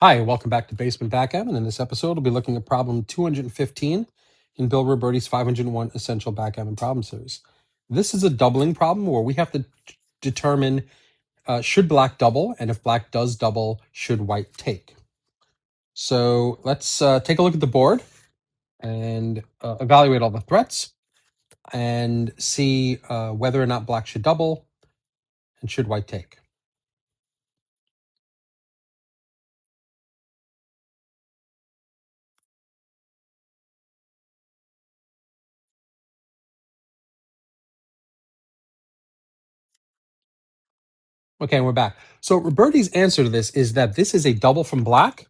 Hi, welcome back to Basement Backgammon. In this episode, we'll be looking at problem 215 in Bill Robertie's 501 Essential Backgammon Problem Series. This is a doubling problem where we have to determine should black double, and if black does double, should white take. So let's take a look at the board and evaluate all the threats and see whether or not black should double and should white take. Okay, and we're back. So Robertie's answer to this is that this is a double from black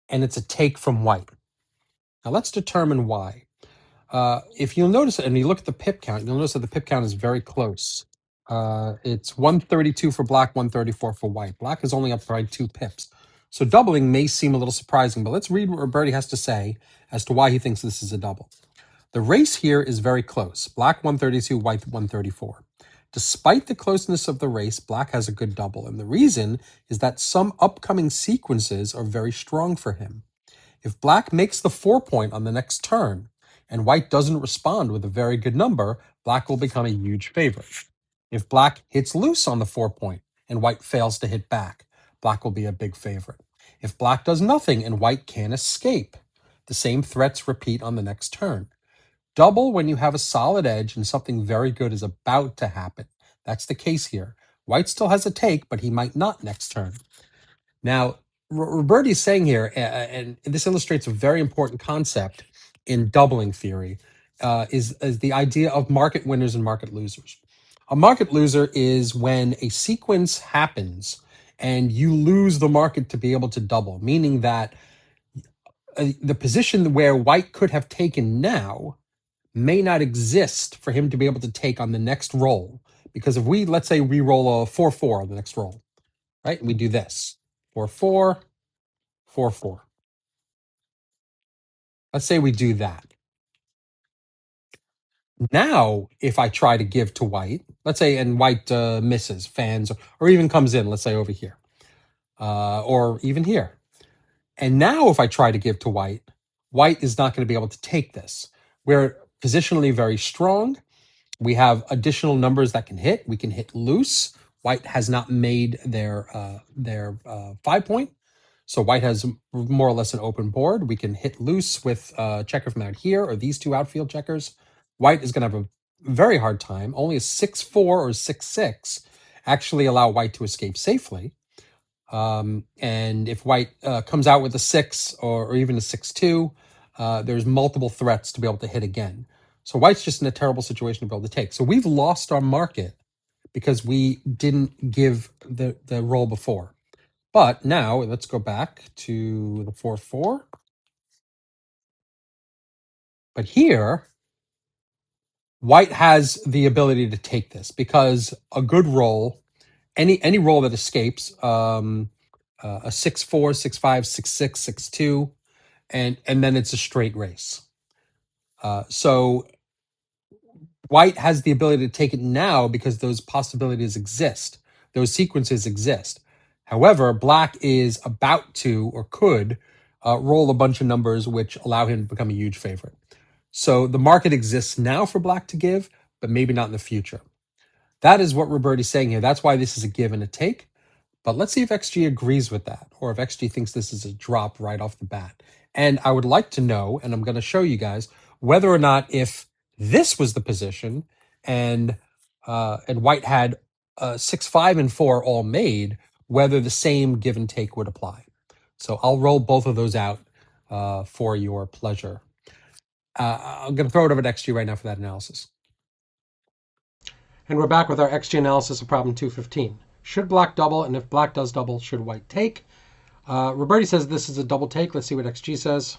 and it's a take from white. Now let's determine why. If you'll notice, and you look at the pip count, you'll notice that the pip count is very close. It's 132 for black, 134 for white. Black is only up by 2 pips. So doubling may seem a little surprising, but let's read what Robertie has to say as to why he thinks this is a double. The race here is very close. Black 132, white 134. Despite the closeness of the race, black has a good double, and the reason is that some upcoming sequences are very strong for him. If black makes the 4-point on the next turn and white doesn't respond with a very good number, black will become a huge favorite. If black hits loose on the 4-point and white fails to hit back, black will be a big favorite. If black does nothing and white can't escape, the same threats repeat on the next turn. Double when you have a solid edge and something very good is about to happen. That's the case here. White still has a take, but he might not next turn. Now, Robertie is saying here, and this illustrates a very important concept in doubling theory, is the idea of market winners and market losers. A market loser is when a sequence happens and you lose the market to be able to double, meaning that the position where white could have taken now may not exist for him to be able to take on the next roll. Because if we, let's say we roll a 4-4 on the next roll, right? And we do this, 4-4, 4-4. Let's say we do that. Now, if I try to give to white, let's say, and white misses, fans, or even comes in, let's say over here, or even here. And now if I try to give to white, white is not going to be able to take this. We're positionally very strong. We have additional numbers that can hit. We can hit loose. White has not made their 5-point. So white has more or less an open board. We can hit loose with a checker from out here or these two outfield checkers. White is going to have a very hard time. Only a 6-4 or 6-6 actually allow white to escape safely. And if white comes out with a 6 or even a 6-2, there's multiple threats to be able to hit again. So white's just in a terrible situation to be able to take. So we've lost our market because we didn't give the roll before. But now let's go back to the 4-4. But here, white has the ability to take this because a good roll, any roll that escapes, a 6-4, 6-5, 6-6, 6-2, and then it's a straight race. So white has the ability to take it now because those possibilities exist. Those sequences exist. However, black is about to or could roll a bunch of numbers which allow him to become a huge favorite. So the market exists now for black to give, but maybe not in the future. That is what Robertie's saying here. That's why this is a give and a take. But let's see if XG agrees with that, or if XG thinks this is a drop right off the bat. And I would like to know, and I'm going to show you guys, whether or not if this was the position and white had 6, 5, and 4 all made, whether the same give and take would apply. So I'll roll both of those out for your pleasure. I'm going to throw it over to XG right now for that analysis. And we're back with our XG analysis of problem 215. Should black double? And if black does double, should white take? Robertie says this is a double take. Let's see what XG says.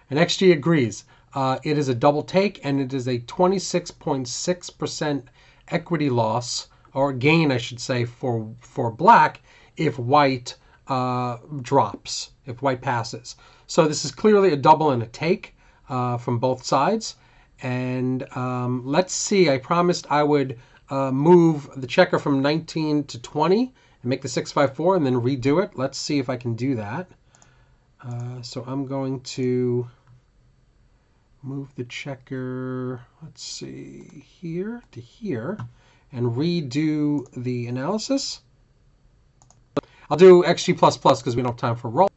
And XG agrees. It is a double take, and it is a 26.6% equity loss, or gain, I should say, for black if white drops, if white passes. So this is clearly a double and a take from both sides. And let's see, I promised I would move the checker from 19 to 20 and make the 6-5-4 and then redo it. Let's see if I can do that. So I'm going to move the checker, let's see, here to here, and redo the analysis. I'll do XG++ because we don't have time for roll.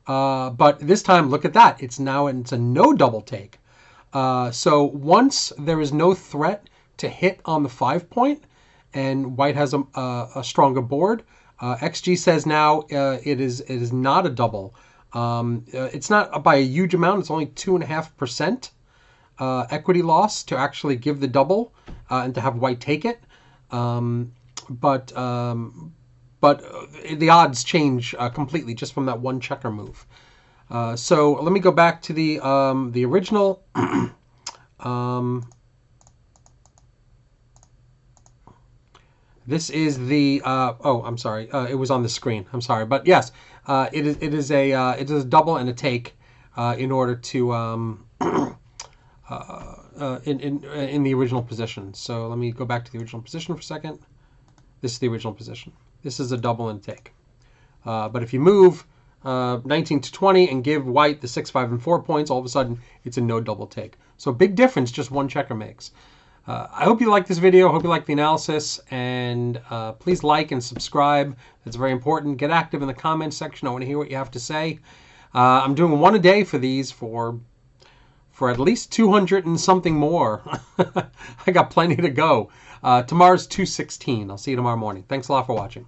But this time, look at that. It's a no double take. So once there is no threat to hit on the 5-point, and white has a stronger board, XG says now it is not a double. It's not by a huge amount. It's only 2.5% equity loss to actually give the double and to have white take it. But the odds change completely just from that one checker move. So let me go back to the original. This is the oh, I'm sorry, it was on the screen. I'm sorry, but yes, it is a double and a take in order to in the original position. So let me go back to the original position for a second. This is the original position. This is a double and a take. But if you move 19 to 20 and give white the 6, 5, and 4 points, all of a sudden it's a no double take. So big difference just one checker makes. I hope you like this video. I hope you like the analysis. And please like and subscribe. That's very important. Get active in the comments section. I want to hear what you have to say. I'm doing one a day for these for at least 200 and something more. I got plenty to go. Tomorrow's 216. I'll see you tomorrow morning. Thanks a lot for watching.